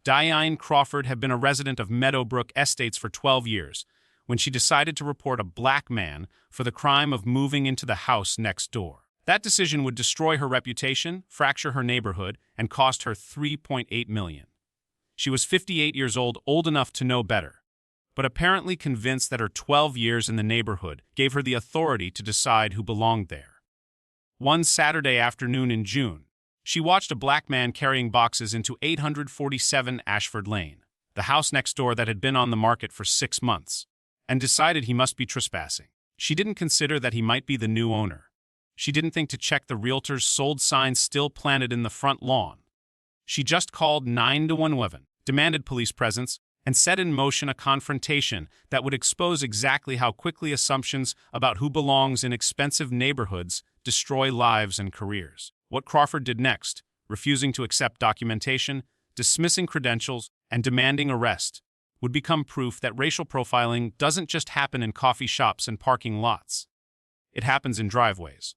Diane Crawford had been a resident of Meadowbrook Estates for 12 years when she decided to report a black man for the crime of moving into the house next door. That decision would destroy her reputation, fracture her neighborhood, and cost her $3.8 million. She was 58 years old enough to know better, but apparently convinced that her 12 years in the neighborhood gave her the authority to decide who belonged there. One Saturday afternoon in June, she watched a black man carrying boxes into 847 Ashford Lane, the house next door that had been on the market for 6 months, and decided he must be trespassing. She didn't consider that he might be the new owner. She didn't think to check the realtor's sold sign still planted in the front lawn. She just called 911, demanded police presence, and set in motion a confrontation that would expose exactly how quickly assumptions about who belongs in expensive neighborhoods destroy lives and careers. What Crawford did next, refusing to accept documentation, dismissing credentials, and demanding arrest, would become proof that racial profiling doesn't just happen in coffee shops and parking lots. It happens in driveways.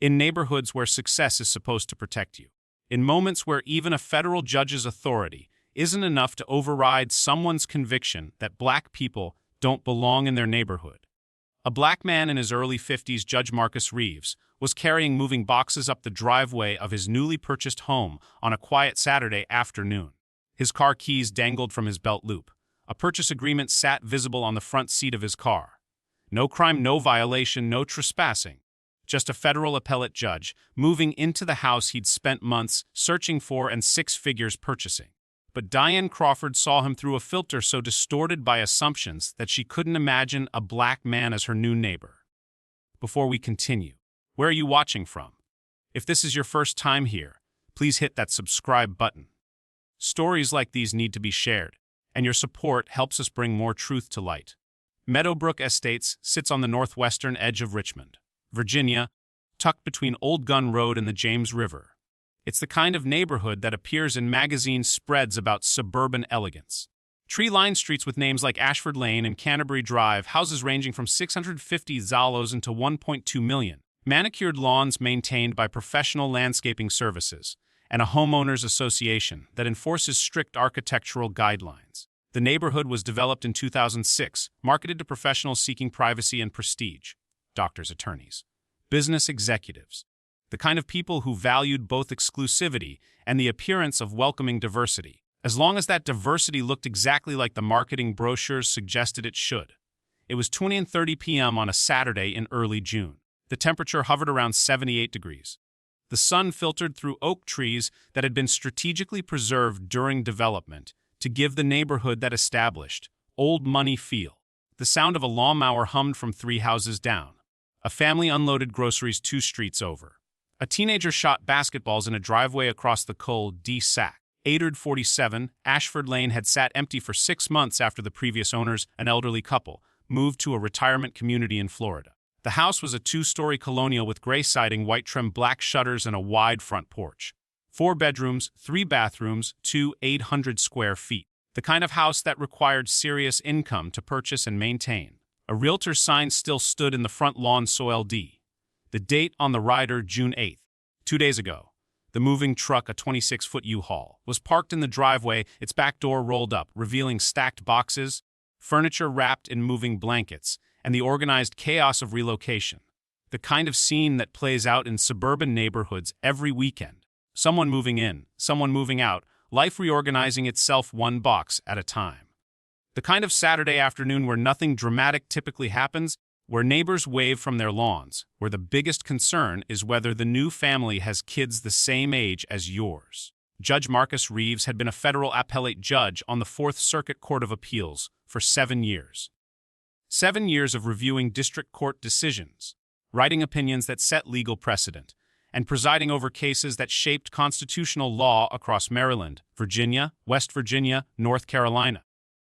In neighborhoods where success is supposed to protect you. In moments where even a federal judge's authority isn't enough to override someone's conviction that black people don't belong in their neighborhood. A black man in his early 50s, Judge Marcus Reeves, was carrying moving boxes up the driveway of his newly purchased home on a quiet Saturday afternoon. His car keys dangled from his belt loop. A purchase agreement sat visible on the front seat of his car. No crime, no violation, no trespassing. Just a federal appellate judge moving into the house he'd spent months searching for and 6 figures purchasing. But Diane Crawford saw him through a filter so distorted by assumptions that she couldn't imagine a black man as her new neighbor. Before we continue, where are you watching from? If this is your first time here, please hit that subscribe button. Stories like these need to be shared, and your support helps us bring more truth to light. Meadowbrook Estates sits on the northwestern edge of Richmond, Virginia, tucked between Old Gun Road and the James River. It's the kind of neighborhood that appears in magazine spreads about suburban elegance. Tree-lined streets with names like Ashford Lane and Canterbury Drive, houses ranging from $650,000 to $1.2 million, manicured lawns maintained by professional landscaping services, and a homeowners association that enforces strict architectural guidelines. The neighborhood was developed in 2006, marketed to professionals seeking privacy and prestige, doctors, attorneys, business executives, the kind of people who valued both exclusivity and the appearance of welcoming diversity, as long as that diversity looked exactly like the marketing brochures suggested it should. It was 20:30 p.m. on a Saturday in early June. The temperature hovered around 78 degrees. The sun filtered through oak trees that had been strategically preserved during development to give the neighborhood that established, old money feel. The sound of a lawnmower hummed from 3 houses down. A family unloaded groceries 2 streets over. A teenager shot basketballs in a driveway across the Col de Sac. 847 Ashford Lane had sat empty for 6 months after the previous owners, an elderly couple, moved to a retirement community in Florida. The house was a 2-story colonial with gray siding, white trim, black shutters, and a wide front porch. 4 bedrooms, 3 bathrooms, 800 square feet. The kind of house that required serious income to purchase and maintain. A realtor's sign still stood in the front lawn, Soil D. The date on the rider, June 8th. 2 days ago, the moving truck, a 26-foot U-Haul, was parked in the driveway, its back door rolled up, revealing stacked boxes, furniture wrapped in moving blankets, and the organized chaos of relocation. The kind of scene that plays out in suburban neighborhoods every weekend. Someone moving in, someone moving out, life reorganizing itself one box at a time. The kind of Saturday afternoon where nothing dramatic typically happens, where neighbors wave from their lawns, where the biggest concern is whether the new family has kids the same age as yours. Judge Marcus Reeves had been a federal appellate judge on the 4th Circuit Court of Appeals for 7 years. 7 years of reviewing district court decisions, writing opinions that set legal precedent, and presiding over cases that shaped constitutional law across Maryland, Virginia, West Virginia, North Carolina.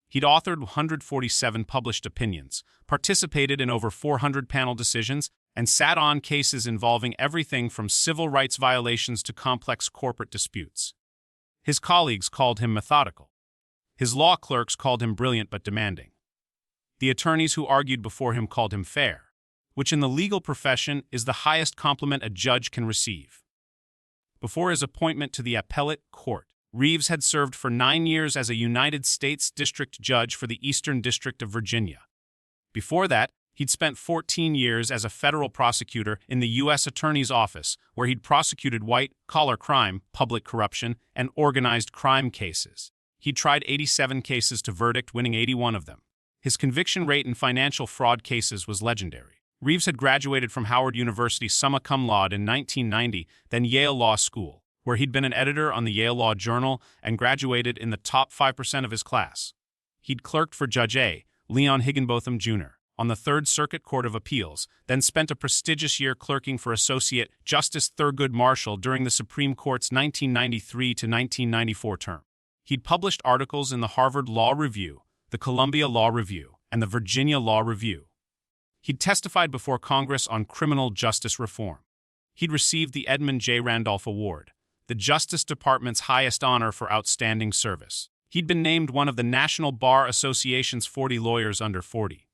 He'd authored 147 published opinions, participated in over 400 panel decisions, and sat on cases involving everything from civil rights violations to complex corporate disputes. His colleagues called him methodical. His law clerks called him brilliant but demanding. The attorneys who argued before him called him fair, which in the legal profession is the highest compliment a judge can receive. Before his appointment to the appellate court, Reeves had served for 9 years as a United States District Judge for the Eastern District of Virginia. Before that, he'd spent 14 years as a federal prosecutor in the U.S. Attorney's Office, where he'd prosecuted white-collar crime, public corruption, and organized crime cases. He'd tried 87 cases to verdict, winning 81 of them. His conviction rate in financial fraud cases was legendary. Reeves had graduated from Howard University summa cum laude in 1990, then Yale Law School, where he'd been an editor on the Yale Law Journal and graduated in the top 5% of his class. He'd clerked for Judge A. Leon Higginbotham, Jr. on the Third Circuit Court of Appeals, then spent a prestigious year clerking for Associate Justice Thurgood Marshall during the Supreme Court's 1993 to 1994 term. He'd published articles in the Harvard Law Review, the Columbia Law Review, and the Virginia Law Review. He'd testified before Congress on criminal justice reform. He'd received the Edmund J. Randolph Award, the Justice Department's highest honor for outstanding service. He'd been named one of the National Bar Association's 40 lawyers under 40.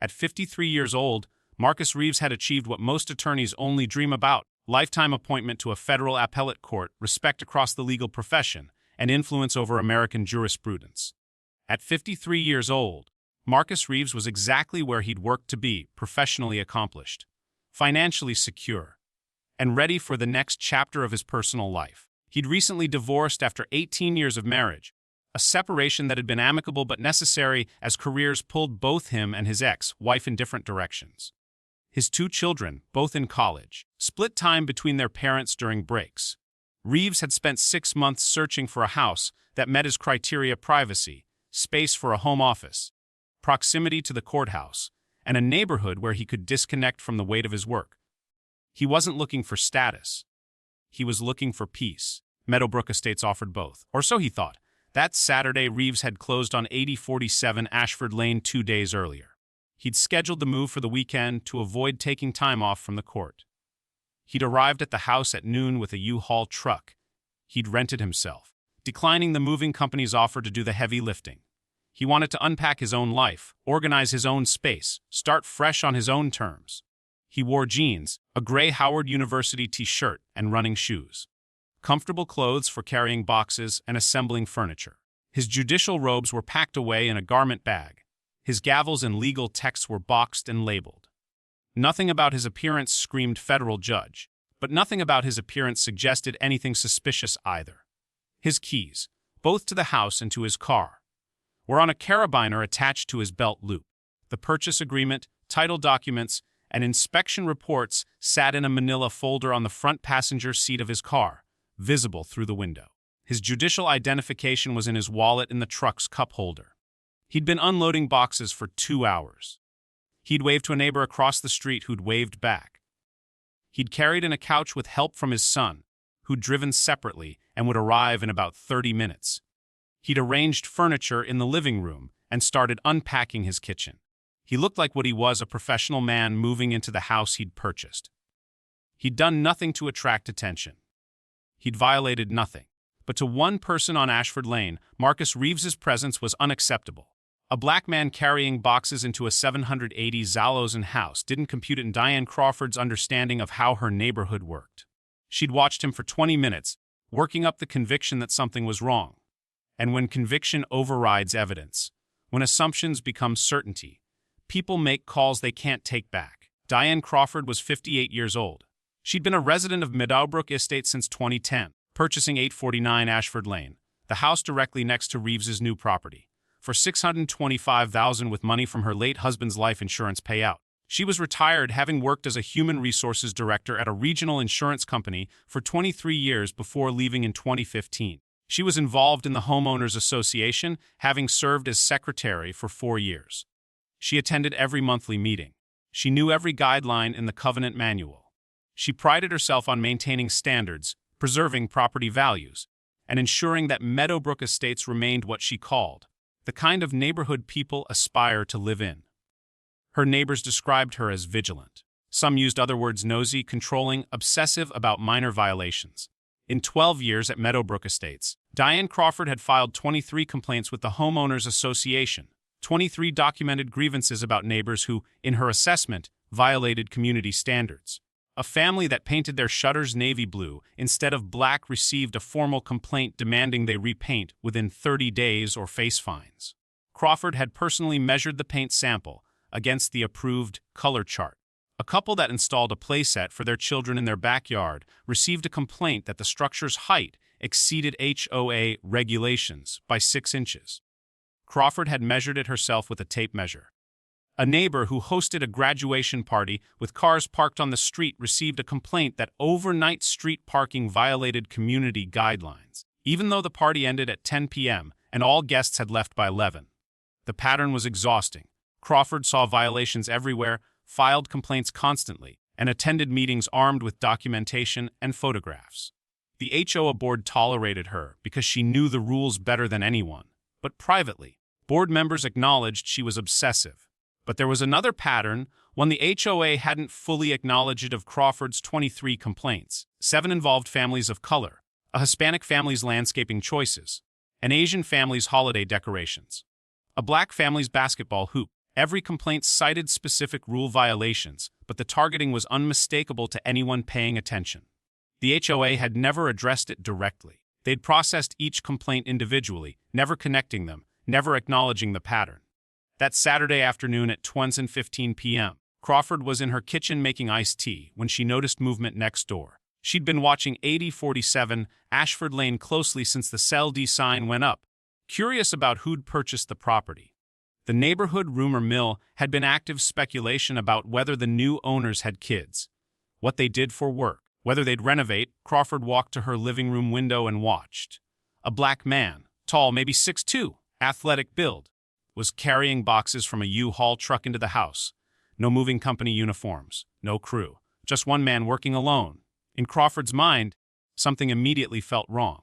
At 53 years old, Marcus Reeves had achieved what most attorneys only dream about: lifetime appointment to a federal appellate court, respect across the legal profession, and influence over American jurisprudence. At 53 years old, Marcus Reeves was exactly where he'd worked to be: professionally accomplished, financially secure, and ready for the next chapter of his personal life. He'd recently divorced after 18 years of marriage, a separation that had been amicable but necessary as careers pulled both him and his ex-wife in different directions. His 2 children, both in college, split time between their parents during breaks. Reeves had spent 6 months searching for a house that met his criteria: privacy, space for a home office, proximity to the courthouse, and a neighborhood where he could disconnect from the weight of his work. He wasn't looking for status. He was looking for peace. Meadowbrook Estates offered both, or so he thought. That Saturday, Reeves had closed on 8047 Ashford Lane 2 days earlier. He'd scheduled the move for the weekend to avoid taking time off from the court. He'd arrived at the house at noon with a U-Haul truck he'd rented himself, declining the moving company's offer to do the heavy lifting. He wanted to unpack his own life, organize his own space, start fresh on his own terms. He wore jeans, a gray Howard University t-shirt, and running shoes. Comfortable clothes for carrying boxes and assembling furniture. His judicial robes were packed away in a garment bag. His gavels and legal texts were boxed and labeled. Nothing about his appearance screamed federal judge, but nothing about his appearance suggested anything suspicious either. His keys, both to the house and to his car, were on a carabiner attached to his belt loop. The purchase agreement, title documents, and inspection reports sat in a manila folder on the front passenger seat of his car, visible through the window. His judicial identification was in his wallet in the truck's cup holder. He'd been unloading boxes for 2 hours. He'd waved to a neighbor across the street who'd waved back. He'd carried in a couch with help from his son, who'd driven separately and would arrive in about 30 minutes. He'd arranged furniture in the living room and started unpacking his kitchen. He looked like what he was, a professional man moving into the house he'd purchased. He'd done nothing to attract attention. He'd violated nothing. But to one person on Ashford Lane, Marcus Reeves's presence was unacceptable. A black man carrying boxes into a 780 Zalozan house didn't compute in Diane Crawford's understanding of how her neighborhood worked. She'd watched him for 20 minutes, working up the conviction that something was wrong. And when conviction overrides evidence, when assumptions become certainty, people make calls they can't take back. Diane Crawford was 58 years old. She'd been a resident of Meadowbrook Estates since 2010, purchasing 849 Ashford Lane, the house directly next to Reeves's new property, for $625,000 with money from her late husband's life insurance payout. She was retired, having worked as a human resources director at a regional insurance company for 23 years before leaving in 2015. She was involved in the Homeowners Association, having served as secretary for 4 years. She attended every monthly meeting. She knew every guideline in the covenant manual. She prided herself on maintaining standards, preserving property values, and ensuring that Meadowbrook Estates remained what she called the kind of neighborhood people aspire to live in. Her neighbors described her as vigilant. Some used other words: nosy, controlling, obsessive about minor violations. In 12 years at Meadowbrook Estates, Diane Crawford had filed 23 complaints with the Homeowners Association, 23 documented grievances about neighbors who, in her assessment, violated community standards. A family that painted their shutters navy blue instead of black received a formal complaint demanding they repaint within 30 days or face fines. Crawford had personally measured the paint sample against the approved color chart. A couple that installed a playset for their children in their backyard received a complaint that the structure's height exceeded HOA regulations by 6 inches. Crawford had measured it herself with a tape measure. A neighbor who hosted a graduation party with cars parked on the street received a complaint that overnight street parking violated community guidelines, even though the party ended at 10 p.m. and all guests had left by 11. The pattern was exhausting. Crawford saw violations everywhere, filed complaints constantly, and attended meetings armed with documentation and photographs. The HOA board tolerated her because she knew the rules better than anyone, but privately, board members acknowledged she was obsessive. But there was another pattern, one the HOA hadn't fully acknowledged of Crawford's 23 complaints. 7 involved families of color, a Hispanic family's landscaping choices, an Asian family's holiday decorations, a black family's basketball hoop. Every complaint cited specific rule violations, but the targeting was unmistakable to anyone paying attention. The HOA had never addressed it directly. They'd processed each complaint individually, never connecting them, never acknowledging the pattern. That Saturday afternoon at 2:15 p.m., Crawford was in her kitchen making iced tea when she noticed movement next door. She'd been watching 8047 Ashford Lane closely since the Cell D sign went up, curious about who'd purchased the property. The neighborhood rumor mill had been active speculation about whether the new owners had kids, what they did for work, whether they'd renovate. Crawford walked to her living room window and watched. A black man, tall, maybe 6'2", athletic build, was carrying boxes from a U-Haul truck into the house. No moving company uniforms, no crew, just one man working alone. In Crawford's mind, something immediately felt wrong.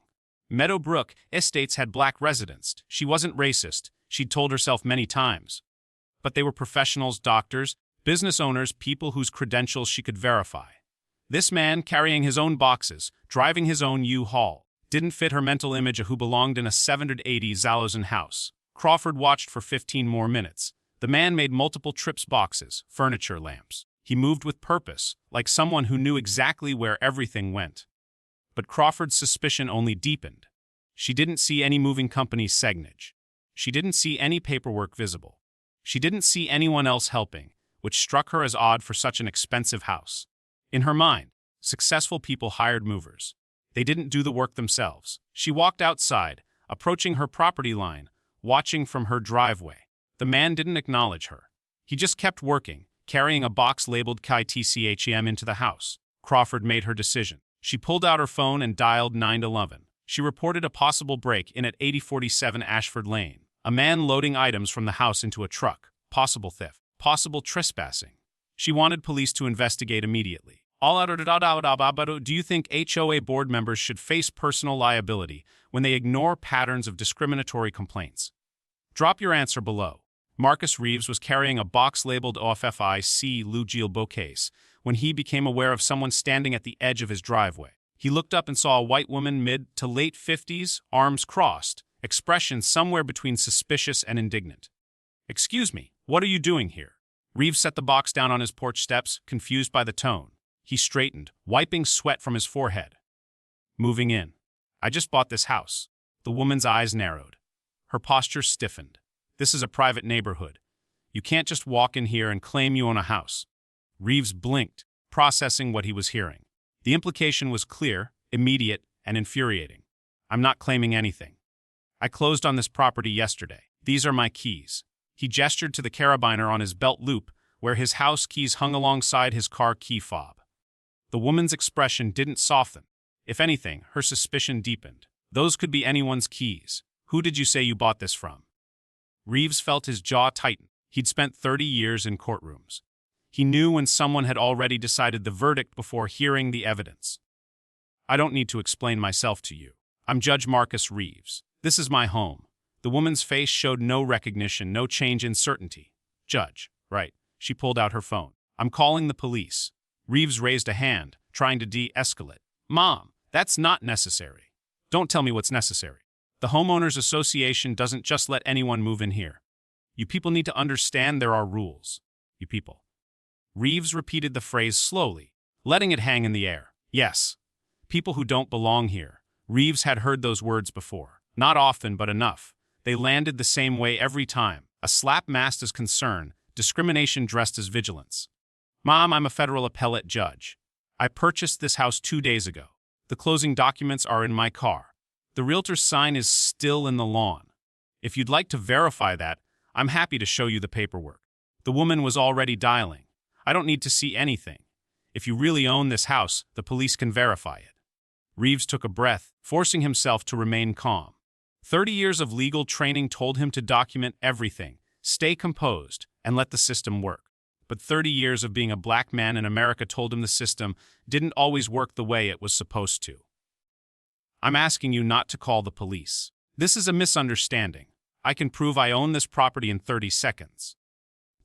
Meadowbrook Estates had black residents. She wasn't racist, she'd told herself many times. But they were professionals, doctors, business owners, people whose credentials she could verify. This man, carrying his own boxes, driving his own U-Haul, didn't fit her mental image of who belonged in a 780 Zalosan house. Crawford watched for 15 more minutes. The man made multiple trips, boxes, furniture, lamps. He moved with purpose, like someone who knew exactly where everything went. But Crawford's suspicion only deepened. She didn't see any moving company's signage. She didn't see any paperwork visible. She didn't see anyone else helping, which struck her as odd for such an expensive house. In her mind, successful people hired movers. They didn't do the work themselves. She walked outside, approaching her property line, watching from her driveway. The man didn't acknowledge her. He just kept working, carrying a box labeled KITCHEM into the house. Crawford made her decision. She pulled out her phone and dialed 911. She reported a possible break-in at 8047 Ashford Lane. A man loading items from the house into a truck. Possible theft. Possible trespassing. She wanted police to investigate immediately. Do you think HOA board members should face personal liability when they ignore patterns of discriminatory complaints? Drop your answer below. Marcus Reeves was carrying a box labeled OFFIC Lugiel bouquets when he became aware of someone standing at the edge of his driveway. He looked up and saw a white woman mid to late 50s, arms crossed, expression somewhere between suspicious and indignant. "Excuse me, what are you doing here?" Reeves set the box down on his porch steps, confused by the tone. He straightened, wiping sweat from his forehead. "Moving in. I just bought this house." The woman's eyes narrowed. Her posture stiffened. "This is a private neighborhood. You can't just walk in here and claim you own a house." Reeves blinked, processing what he was hearing. The implication was clear, immediate, and infuriating. "I'm not claiming anything. I closed on this property yesterday. These are my keys." He gestured to the carabiner on his belt loop, where his house keys hung alongside his car key fob. The woman's expression didn't soften. If anything, her suspicion deepened. "Those could be anyone's keys. Who did you say you bought this from?" Reeves felt his jaw tighten. He'd spent 30 years in courtrooms. He knew when someone had already decided the verdict before hearing the evidence. "I don't need to explain myself to you. I'm Judge Marcus Reeves. This is my home." The woman's face showed no recognition, no change in certainty. "Judge, right." She pulled out her phone. "I'm calling the police." Reeves raised a hand, trying to de-escalate. "Mom, that's not necessary." "Don't tell me what's necessary. The homeowners association doesn't just let anyone move in here. You people need to understand there are rules. You people." Reeves repeated the phrase slowly, letting it hang in the air. Yes. People who don't belong here. Reeves had heard those words before. Not often, but enough. They landed the same way every time. A slap masked as concern, discrimination dressed as vigilance. Mom, I'm a federal appellate judge. I purchased this house 2 days ago. The closing documents are in my car. The realtor's sign is still in the lawn. If you'd like to verify that, I'm happy to show you the paperwork. The woman was already dialing. I don't need to see anything. If you really own this house, the police can verify it. Reeves took a breath, forcing himself to remain calm. 30 years of legal training told him to document everything, stay composed, and let the system work. But 30 years of being a black man in America told him the system didn't always work the way it was supposed to. I'm asking you not to call the police. This is a misunderstanding. I can prove I own this property in 30 seconds.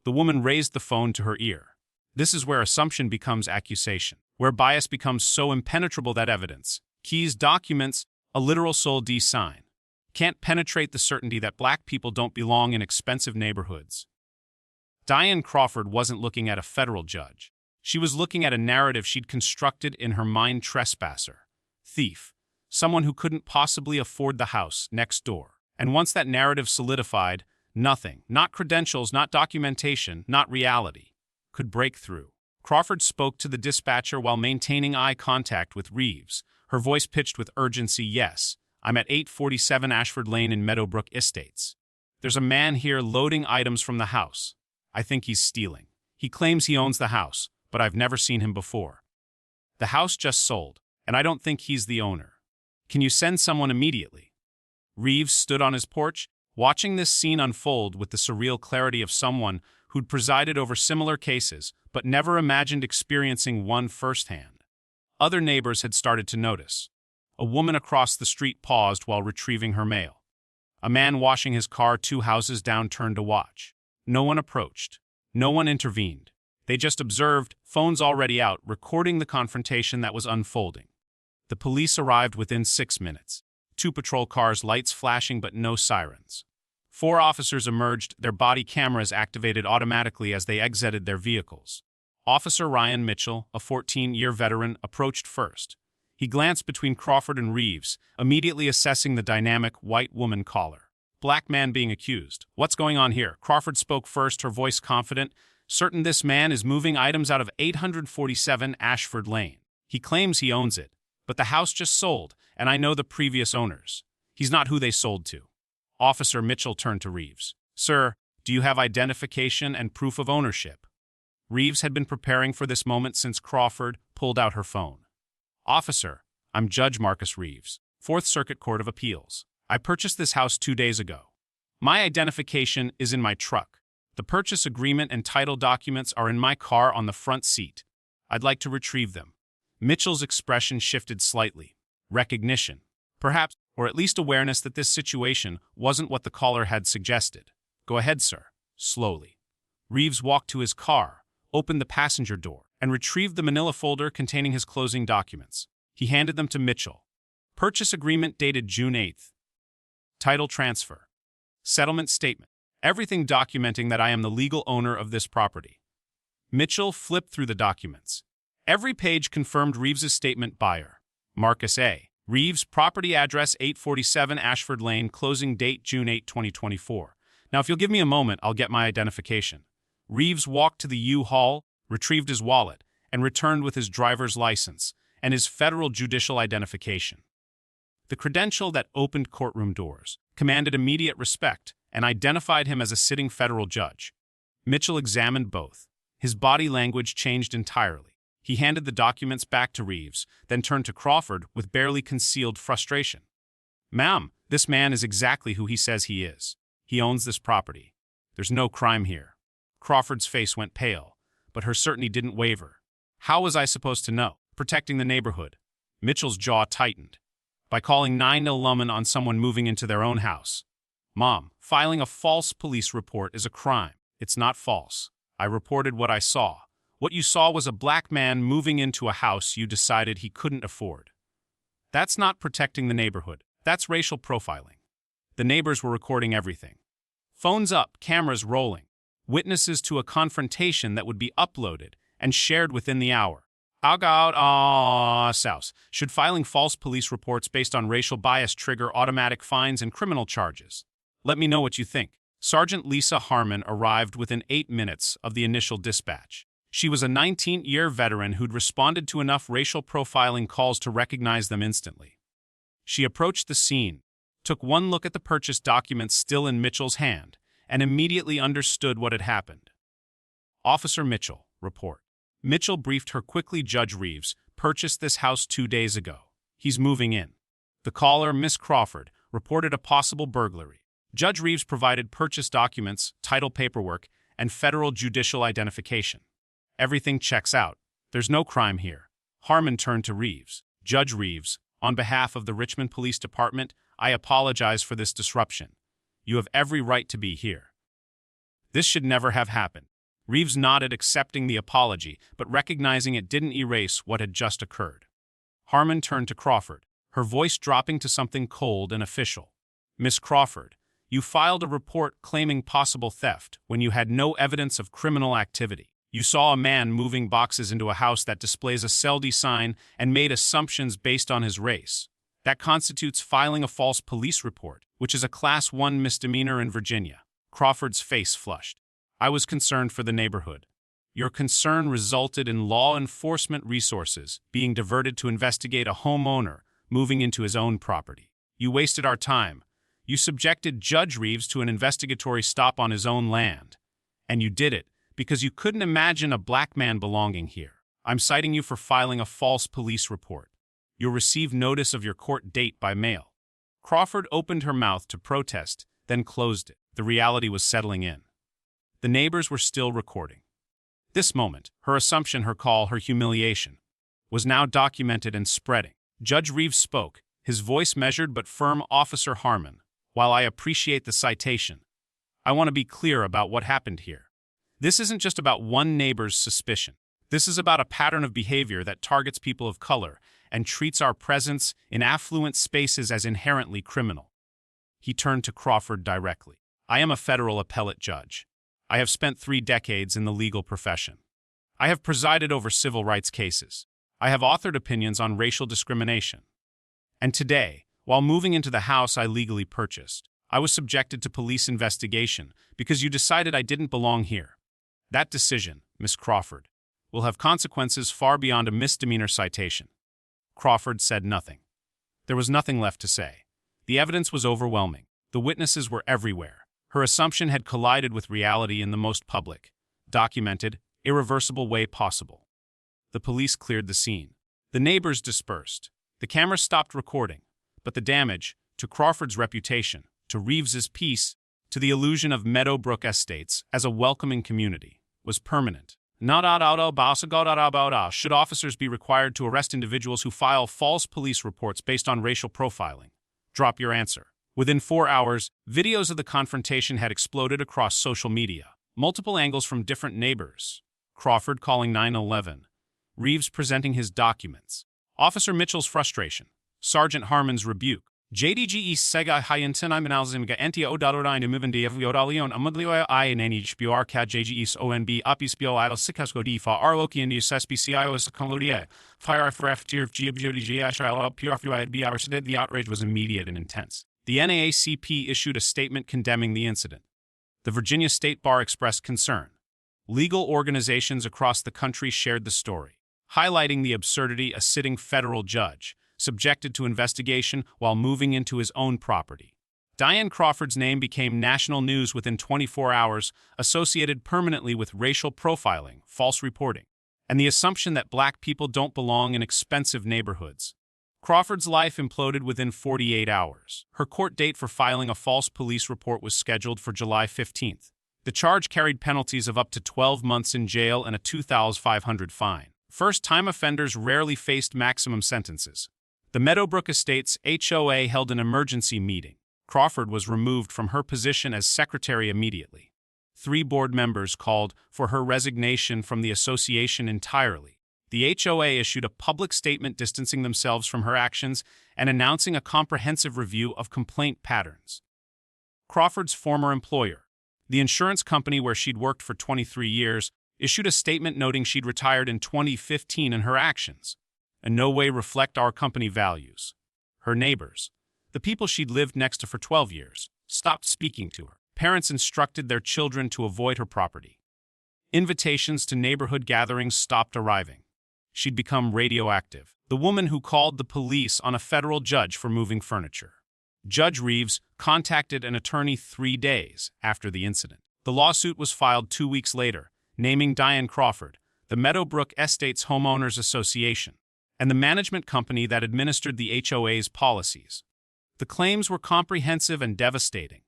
The woman raised the phone to her ear. This is where assumption becomes accusation, where bias becomes so impenetrable that evidence, keys, documents, a literal Sol D sign, can't penetrate the certainty that black people don't belong in expensive neighborhoods. Diane Crawford wasn't looking at a federal judge. She was looking at a narrative she'd constructed in her mind: trespasser, thief, someone who couldn't possibly afford the house next door. And once that narrative solidified, nothing, not credentials, not documentation, not reality, could break through. Crawford spoke to the dispatcher while maintaining eye contact with Reeves, her voice pitched with urgency. Yes, I'm at 847 Ashford Lane in Meadowbrook Estates. There's a man here loading items from the house. I think he's stealing. He claims he owns the house, but I've never seen him before. The house just sold, and I don't think he's the owner. Can you send someone immediately? Reeves stood on his porch, watching this scene unfold with the surreal clarity of someone who'd presided over similar cases, but never imagined experiencing one firsthand. Other neighbors had started to notice. A woman across the street paused while retrieving her mail. A man washing his car 2 houses down turned to watch. No one approached. No one intervened. They just observed, phones already out, recording the confrontation that was unfolding. The police arrived within 6 minutes. 2 patrol cars, lights flashing but no sirens. 4 officers emerged, their body cameras activated automatically as they exited their vehicles. Officer Ryan Mitchell, a 14-year veteran, approached first. He glanced between Crawford and Reeves, immediately assessing the dynamic white woman caller. Black man being accused. What's going on here? Crawford spoke first, her voice confident, certain this man is moving items out of 847 Ashford Lane. He claims he owns it, but the house just sold, and I know the previous owners. He's not who they sold to. Officer Mitchell turned to Reeves. Sir, do you have identification and proof of ownership? Reeves had been preparing for this moment since Crawford pulled out her phone. Officer, I'm Judge Marcus Reeves, 4th Circuit Court of Appeals. I purchased this house 2 days ago. My identification is in my truck. The purchase agreement and title documents are in my car on the front seat. I'd like to retrieve them. Mitchell's expression shifted slightly. Recognition, perhaps, or at least awareness that this situation wasn't what the caller had suggested. Go ahead, sir. Slowly. Reeves walked to his car, opened the passenger door, and retrieved the manila folder containing his closing documents. He handed them to Mitchell. Purchase agreement dated June 8th. Title transfer. Settlement statement. Everything documenting that I am the legal owner of this property. Mitchell flipped through the documents. Every page confirmed Reeves's statement. Buyer, Marcus A. Reeves, property address 847 Ashford Lane, closing date June 8, 2024. Now, if you'll give me a moment, I'll get my identification. Reeves walked to the U-Haul, retrieved his wallet, and returned with his driver's license and his federal judicial identification. The credential that opened courtroom doors, commanded immediate respect, and identified him as a sitting federal judge. Mitchell examined both. His body language changed entirely. He handed the documents back to Reeves, then turned to Crawford with barely concealed frustration. Ma'am, this man is exactly who he says he is. He owns this property. There's no crime here. Crawford's face went pale, but her certainty didn't waver. How was I supposed to know? Protecting the neighborhood. Mitchell's jaw tightened. By calling 911 on someone moving into their own house. Mom, filing a false police report is a crime. It's not false. I reported what I saw. What you saw was a black man moving into a house you decided he couldn't afford. That's not protecting the neighborhood. That's racial profiling. The neighbors were recording everything. Phones up, cameras rolling. Witnesses to a confrontation that would be uploaded and shared within the hour. Souse. Should filing false police reports based on racial bias trigger automatic fines and criminal charges? Let me know what you think. Sergeant Lisa Harmon arrived within 8 minutes of the initial dispatch. She was a 19-year veteran who'd responded to enough racial profiling calls to recognize them instantly. She approached the scene, took one look at the purchase documents still in Mitchell's hand, and immediately understood what had happened. Officer Mitchell, report. Mitchell briefed her quickly. Judge Reeves purchased this house 2 days ago. He's moving in. The caller, Miss Crawford, reported a possible burglary. Judge Reeves provided purchase documents, title paperwork, and federal judicial identification. Everything checks out. There's no crime here. Harmon turned to Reeves. Judge Reeves, on behalf of the Richmond Police Department, I apologize for this disruption. You have every right to be here. This should never have happened. Reeves nodded, accepting the apology, but recognizing it didn't erase what had just occurred. Harmon turned to Crawford, her voice dropping to something cold and official. Miss Crawford, you filed a report claiming possible theft when you had no evidence of criminal activity. You saw a man moving boxes into a house that displays a SELD sign and made assumptions based on his race. That constitutes filing a false police report, which is a Class 1 misdemeanor in Virginia. Crawford's face flushed. I was concerned for the neighborhood. Your concern resulted in law enforcement resources being diverted to investigate a homeowner moving into his own property. You wasted our time. You subjected Judge Reeves to an investigatory stop on his own land. And you did it because you couldn't imagine a black man belonging here. I'm citing you for filing a false police report. You'll receive notice of your court date by mail. Crawford opened her mouth to protest, then closed it. The reality was settling in. The neighbors were still recording. This moment, her assumption, her call, her humiliation, was now documented and spreading. Judge Reeves spoke, his voice measured but firm. Officer Harmon, while I appreciate the citation, I want to be clear about what happened here. This isn't just about one neighbor's suspicion. This is about a pattern of behavior that targets people of color and treats our presence in affluent spaces as inherently criminal. He turned to Crawford directly. I am a federal appellate judge. I have spent 3 decades in the legal profession. I have presided over civil rights cases. I have authored opinions on racial discrimination. And today, while moving into the house I legally purchased, I was subjected to police investigation because you decided I didn't belong here. That decision, Miss Crawford, will have consequences far beyond a misdemeanor citation. Crawford said nothing. There was nothing left to say. The evidence was overwhelming. The witnesses were everywhere. Her assumption had collided with reality in the most public, documented, irreversible way possible. The police cleared the scene. The neighbors dispersed. The camera stopped recording. But the damage, to Crawford's reputation, to Reeves's peace, to the illusion of Meadowbrook Estates as a welcoming community, was permanent. Should officers be required to arrest individuals who file false police reports based on racial profiling? Drop your answer. Within 4 hours, videos of the confrontation had exploded across social media. Multiple angles from different neighbors. Crawford calling 911. Reeves presenting his documents. Officer Mitchell's frustration. Sergeant Harmon's rebuke. JDGE Sega Hyantin Imanalzimga Antia Odalorine Mivandi Eviodalion Amadlio I and NHBR Cat JGES ONB Apispio Idle Sikasko Difa Arloki and SPCIO Sakolodia. Fire for FTIR GBGDGISHIL PRFUID the outrage was immediate and intense. The NAACP issued a statement condemning the incident. The Virginia State Bar expressed concern. Legal organizations across the country shared the story, highlighting the absurdity a sitting federal judge subjected to investigation while moving into his own property. Diane Crawford's name became national news within 24 hours, associated permanently with racial profiling, false reporting, and the assumption that black people don't belong in expensive neighborhoods. Crawford's life imploded within 48 hours. Her court date for filing a false police report was scheduled for July 15th. The charge carried penalties of up to 12 months in jail and a $2,500 fine. First-time offenders rarely faced maximum sentences. The Meadowbrook Estates HOA held an emergency meeting. Crawford was removed from her position as secretary immediately. 3 board members called for her resignation from the association entirely. The HOA issued a public statement distancing themselves from her actions and announcing a comprehensive review of complaint patterns. Crawford's former employer, the insurance company where she'd worked for 23 years, issued a statement noting she'd retired in 2015 and her actions in no way reflect our company values. Her neighbors, the people she'd lived next to for 12 years, stopped speaking to her. Parents instructed their children to avoid her property. Invitations to neighborhood gatherings stopped arriving. She'd become radioactive. The woman who called the police on a federal judge for moving furniture. Judge Reeves contacted an attorney 3 days after the incident. The lawsuit was filed 2 weeks later, naming Diane Crawford, the Meadowbrook Estates Homeowners Association, and the management company that administered the HOA's policies. The claims were comprehensive and devastating.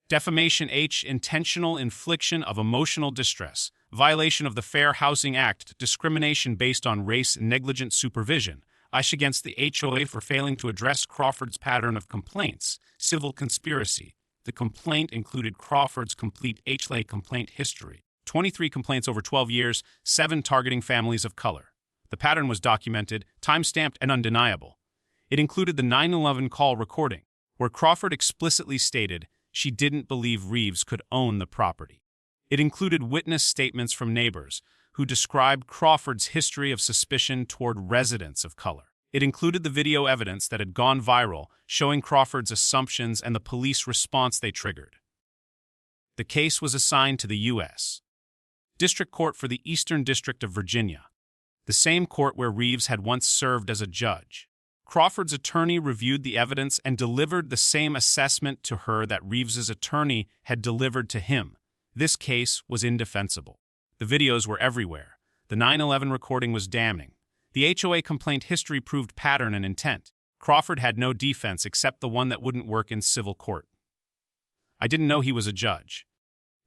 Defamation H. Intentional infliction of emotional distress, violation of the Fair Housing Act, discrimination based on race and negligent supervision, ISH against the HOA for failing to address Crawford's pattern of complaints, civil conspiracy. The complaint included Crawford's complete HLA complaint history. 23 complaints over 12 years, 7 targeting families of color. The pattern was documented, time-stamped, and undeniable. It included the 9/11 call recording, where Crawford explicitly stated she didn't believe Reeves could own the property. It included witness statements from neighbors who described Crawford's history of suspicion toward residents of color. It included the video evidence that had gone viral, showing Crawford's assumptions and the police response they triggered. The case was assigned to the U.S. District Court for the Eastern District of Virginia, the same court where Reeves had once served as a judge. Crawford's attorney reviewed the evidence and delivered the same assessment to her that Reeves's attorney had delivered to him. This case was indefensible. The videos were everywhere. The 9/11 recording was damning. The HOA complaint history proved pattern and intent. Crawford had no defense except the one that wouldn't work in civil court. I didn't know he was a judge.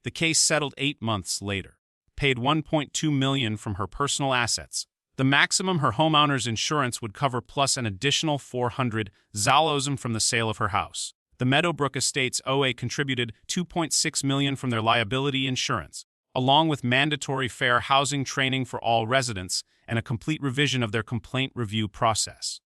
The case settled 8 months later. Paid $1.2 million from her personal assets. The maximum her homeowner's insurance would cover plus an additional $400,000 from the sale of her house. The Meadowbrook Estates OA contributed $2.6 million from their liability insurance, along with mandatory fair housing training for all residents and a complete revision of their complaint review process.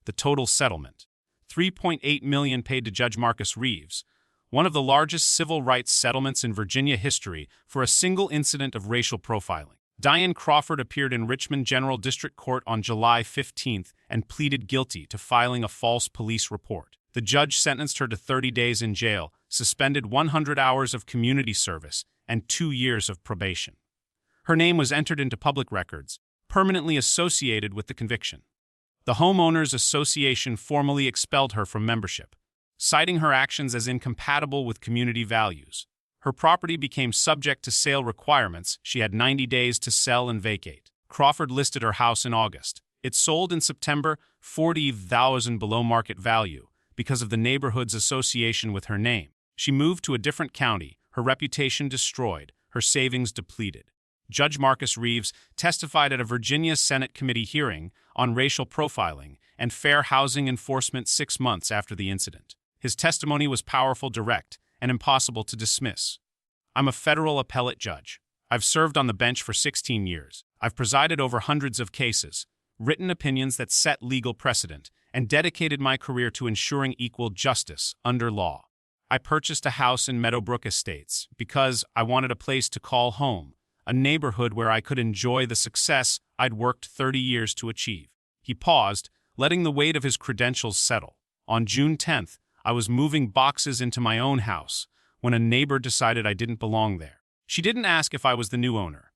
The total settlement: $3.8 million paid to Judge Marcus Reeves, one of the largest civil rights settlements in Virginia history for a single incident of racial profiling. Diane Crawford appeared in Richmond General District Court on July 15th and pleaded guilty to filing a false police report. The judge sentenced her to 30 days in jail, suspended 100 hours of community service, and 2 years of probation. Her name was entered into public records, permanently associated with the conviction. The Homeowners Association formally expelled her from membership, citing her actions as incompatible with community values. Her property became subject to sale requirements. She had 90 days to sell and vacate. Crawford listed her house in August. It sold in September, $40,000 below market value because of the neighborhood's association with her name. She moved to a different county, her reputation destroyed, her savings depleted. Judge Marcus Reeves testified at a Virginia Senate committee hearing on racial profiling and fair housing enforcement 6 months after the incident. His testimony was powerful, direct, and impossible to dismiss. I'm a federal appellate judge. I've served on the bench for 16 years. I've presided over hundreds of cases, written opinions that set legal precedent, and dedicated my career to ensuring equal justice under law. I purchased a house in Meadowbrook Estates because I wanted a place to call home, a neighborhood where I could enjoy the success I'd worked 30 years to achieve. He paused, letting the weight of his credentials settle. On June 10th, I was moving boxes into my own house when a neighbor decided I didn't belong there. She didn't ask if I was the new owner.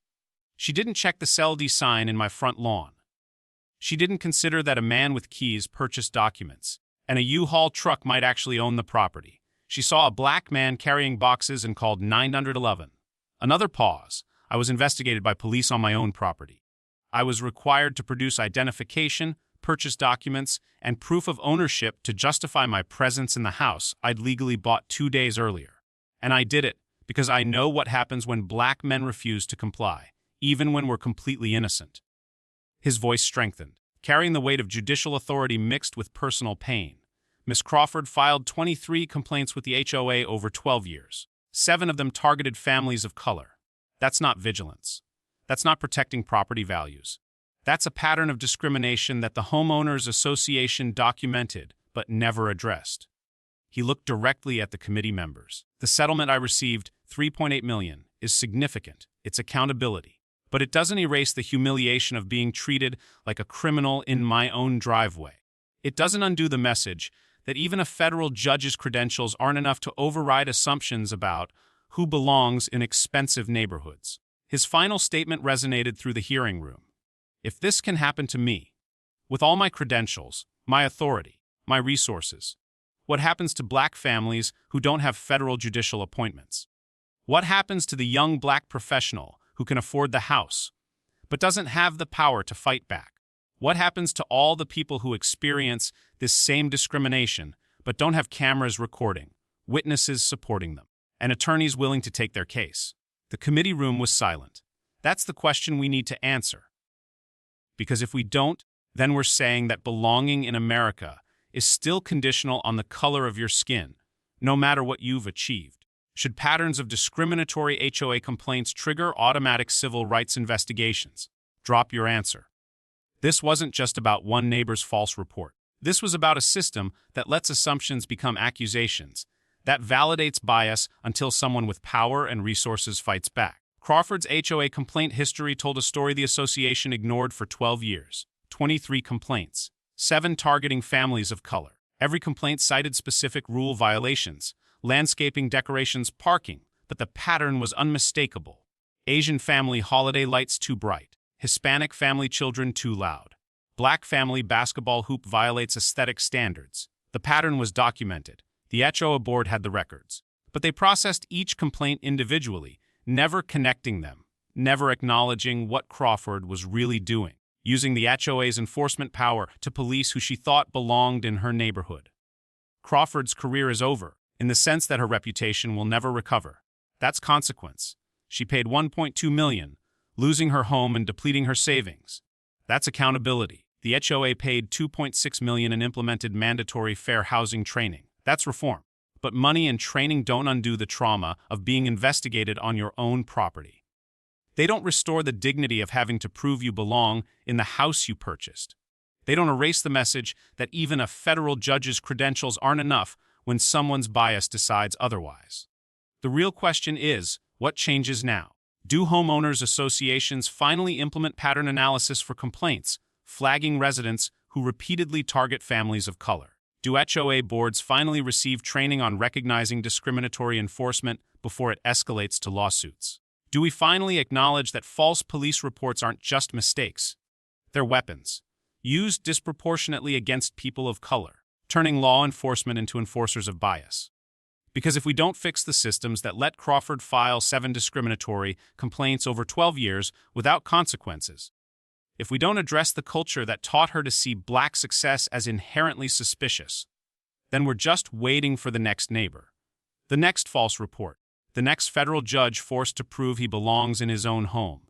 She didn't check the sell D sign in my front lawn. She didn't consider that a man with keys purchased documents, and a U-Haul truck might actually own the property. She saw a black man carrying boxes and called 911. Another pause. I was investigated by police on my own property. I was required to produce identification, purchase documents, and proof of ownership to justify my presence in the house I'd legally bought 2 days earlier. And I did it because I know what happens when black men refuse to comply, even when we're completely innocent. His voice strengthened, carrying the weight of judicial authority mixed with personal pain. Miss Crawford filed 23 complaints with the HOA over 12 years. 7 of them targeted families of color. That's not vigilance. That's not protecting property values. That's a pattern of discrimination that the Homeowners Association documented but never addressed. He looked directly at the committee members. The settlement I received, $3.8 million, is significant. It's accountability. But it doesn't erase the humiliation of being treated like a criminal in my own driveway. It doesn't undo the message that even a federal judge's credentials aren't enough to override assumptions about who belongs in expensive neighborhoods. His final statement resonated through the hearing room. If this can happen to me, with all my credentials, my authority, my resources, what happens to black families who don't have federal judicial appointments? What happens to the young black professional who can afford the house, but doesn't have the power to fight back? What happens to all the people who experience this same discrimination, but don't have cameras recording, witnesses supporting them, and attorneys willing to take their case? The committee room was silent. That's the question we need to answer. Because if we don't, then we're saying that belonging in America is still conditional on the color of your skin, no matter what you've achieved. Should patterns of discriminatory HOA complaints trigger automatic civil rights investigations? Drop your answer. This wasn't just about one neighbor's false report. This was about a system that lets assumptions become accusations, that validates bias until someone with power and resources fights back. Crawford's HOA complaint history told a story the association ignored for 12 years. 23 complaints, 7 targeting families of color. Every complaint cited specific rule violations, landscaping, decorations, parking, but the pattern was unmistakable. Asian family holiday lights too bright. Hispanic family children too loud. Black family basketball hoop violates aesthetic standards. The pattern was documented. The HOA board had the records. But they processed each complaint individually, never connecting them, never acknowledging what Crawford was really doing, using the HOA's enforcement power to police who she thought belonged in her neighborhood. Crawford's career is over, in the sense that her reputation will never recover. That's consequence. She paid $1.2 million, losing her home and depleting her savings. That's accountability. The HOA paid $2.6 million and implemented mandatory fair housing training. That's reform. But money and training don't undo the trauma of being investigated on your own property. They don't restore the dignity of having to prove you belong in the house you purchased. They don't erase the message that even a federal judge's credentials aren't enough when someone's bias decides otherwise. The real question is, what changes now? Do homeowners associations finally implement pattern analysis for complaints, flagging residents who repeatedly target families of color? Do HOA boards finally receive training on recognizing discriminatory enforcement before it escalates to lawsuits? Do we finally acknowledge that false police reports aren't just mistakes? They're weapons, used disproportionately against people of color, turning law enforcement into enforcers of bias. Because if we don't fix the systems that let Crawford file 7 discriminatory complaints over 12 years without consequences, if we don't address the culture that taught her to see black success as inherently suspicious, then we're just waiting for the next neighbor, the next false report, the next federal judge forced to prove he belongs in his own home.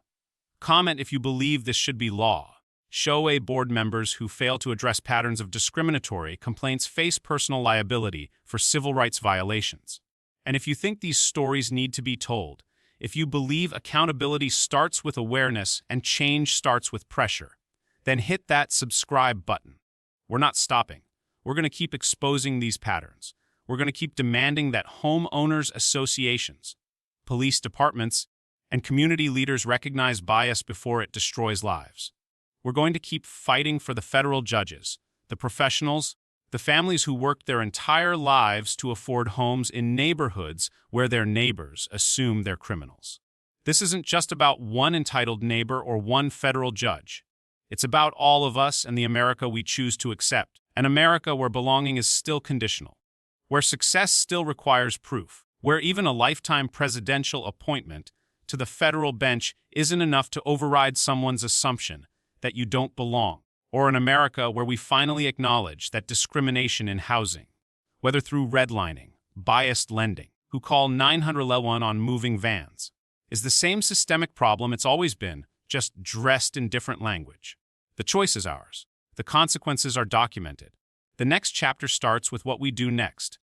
Comment if you believe this should be law. HOA board members who fail to address patterns of discriminatory complaints face personal liability for civil rights violations. And if you think these stories need to be told, if you believe accountability starts with awareness and change starts with pressure, then hit that subscribe button. We're not stopping. We're going to keep exposing these patterns. We're going to keep demanding that homeowners associations, police departments, and community leaders recognize bias before it destroys lives. We're going to keep fighting for the federal judges, the professionals, the families who worked their entire lives to afford homes in neighborhoods where their neighbors assume they're criminals. This isn't just about one entitled neighbor or one federal judge. It's about all of us and the America we choose to accept, an America where belonging is still conditional, where success still requires proof, where even a lifetime presidential appointment to the federal bench isn't enough to override someone's assumption that you don't belong, or an America where we finally acknowledge that discrimination in housing, whether through redlining, biased lending, who call 911 on moving vans, is the same systemic problem it's always been, just dressed in different language. The choice is ours. The consequences are documented. The next chapter starts with what we do next.